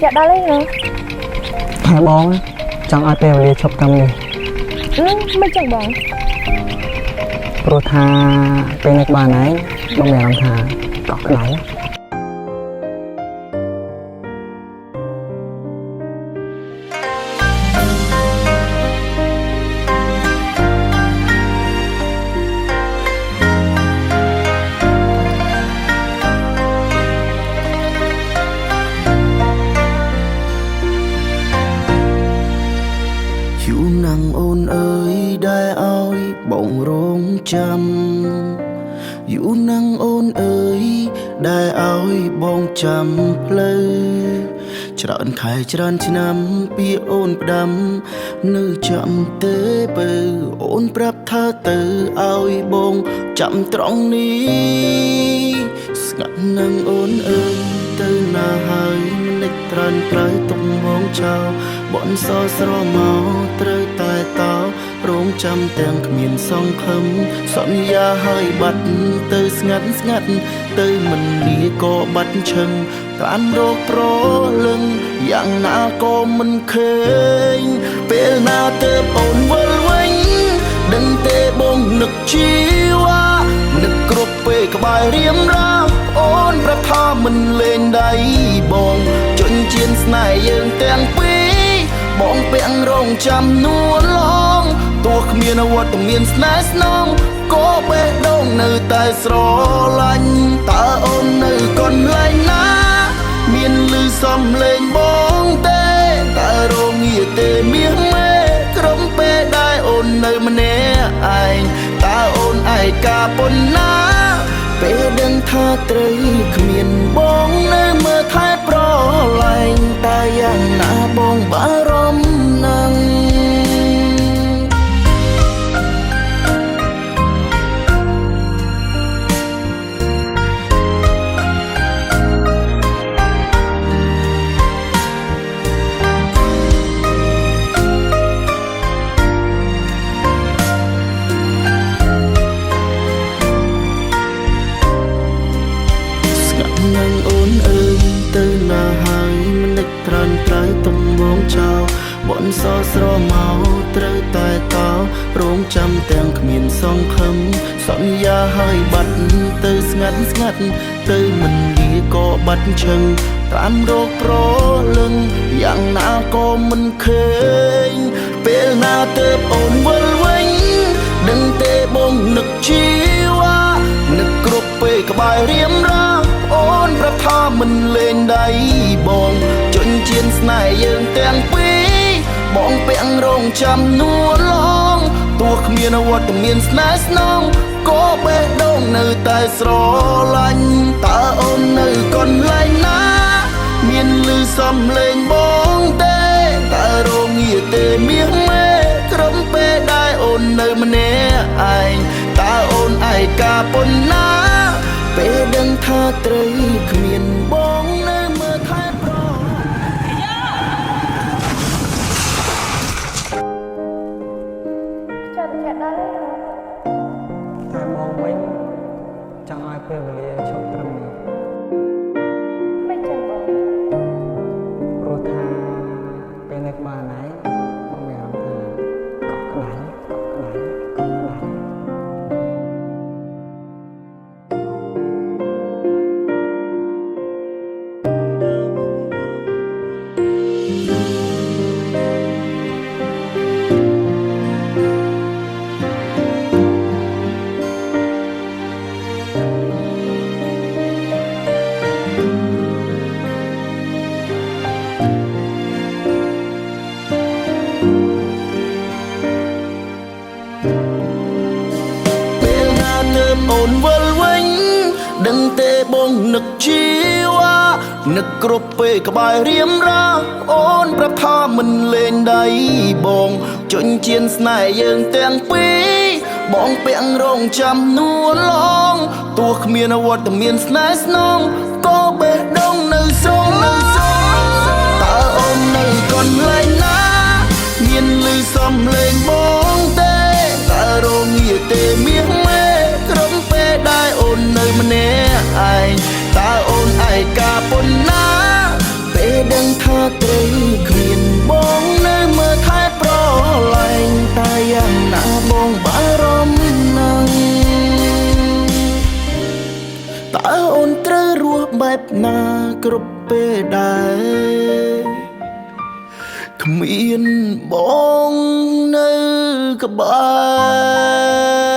ចាក់ដល់អីណាថែបងចង់ឲ្យពេលវេលាឈប់ត្រឹមនេះមិនចឹងបងព្រោះថាពេលនេះបានហើយបងមានអារម្មណ៍ថាកក់ក្ដៅបងរងចាំយូរណាស់អូនអើយដែលឲ្យបងចាំផ្លូវច្រើនខែច្រើនឆ្នាំពីអូនផ្ដាំនៅចាំទេបើអូនប្រាប់ថាទៅឲ្យបងចាំត្រង់នេះស្ងាត់ណាស់អូនអើយទៅណាហើយមិនដេចត្រានត្រៃទុំបងចោលបនសស្រមកត្រូវតែតរងចាំទាំងគ្មានសង្ឃឹមសន្យាហើយបាត់ទៅស្ងាត់ទៅមិនលាក៏បាត់ឈឹងក្រានរោគប្រលឹងយ៉ាងណាក៏មិនឃើញពេលណាទៅអូនវិលវិញដឹងទេបងនឹកជីវ៉ានឹកគ្រប់ពេលក្បែររៀមរាអូនប្រាប់ថាមិនលេងដៃបងជន់ជៀនស្នេហ៍យើងទាំងពីរបងពាំងរងចាំនួនឡងទោះគ្មានវត្តមានស្នេហ៍ស្នងក៏បេះដូងនៅតែស្រឡាញ់តើអូននៅកន្លែងណាមានឮសំឡេងបងទេតើរងាទេមាសមេក្រុមពេលដែលអូននៅម្នាក់ឯងតើអូនឯកាប៉ុណ្ណាពេលដឹងថាត្រូវគ្មានបងនៅមើលថែប្រឡាញ់តែយ៉ាងណាបងបារម្ភណាស់នឹងអូនអើយទៅណាហើយមិនដេចត្រានត្រៃទុំបងចោលបនសស្រមកត្រូវតែតរងចាំទាំងគ្មានសង្ឃឹមសន្យាហើយបាត់ទៅស្ងាត់ទៅមិនលាក៏បាត់ឈឹងតាមរោគប្រលឹងយ៉ាងណាក៏មិនឃើញពេលណាទៅអូនវិលវិញដឹងទេបងនឹកជីវ៉ានឹកគ្រប់ពេលក្បែររៀមរាអូនប្រាប់ថាមិនលេងដៃបងជន់ជៀនស្នេហ៍យើងទាំងពីរបងពាំងរងចាំនួនឡងទោះគ្មានវត្តមានស្នេហ៍ស្នងក៏បេះដូងនៅតែស្រឡាញ់តើអូននៅកន្លែងណាមានឮសំឡេងបងទេតើរងាទេមាសមេក្រុមពេលដែលអូននៅម្នាក់ឯងតើអូនឯកាប៉ុណ្ណាពេលដឹងថាត្រូវគ្មានបងនៅមើលថែប្រចាក់ដល់អីណាថែបងវិញចង់ឲ្យពេលវេលាឈប់ត្រឹមនេះមិនចឹងបងព្រោះថាពេលនេះបានហើយបងមានអារម្មណ៍ថាកក់ក្ដៅអូនវិលវិញដឹងទេបងនឹកជីវ៉ានឹកគ្រប់ពេលក្បែររៀមរាអូនប្រាប់ថាមិនលេងដៃបងជន់ជៀនស្នេហ៍យើងទាំងពីរបងពាំងរងចាំនួនឡងទោះគ្មានវត្តមានស្នេហ៍ស្នងក៏បេះដូងនៅស្រឡាញ់តើអូននៅកន្លែងណាមានឮសំឡេងបងទេតើរងាទេមាសមេក្រុមពេលដែលអូននៅម្នាក់ឯងតើអូនឯកាប៉ុណ្ណាពេលដឹងថា បងបារម្ភណាស់តើអូនត្រូវរស់បែបណាគ្រប់ពេលដែរគ្មានបងនៅក្បែរ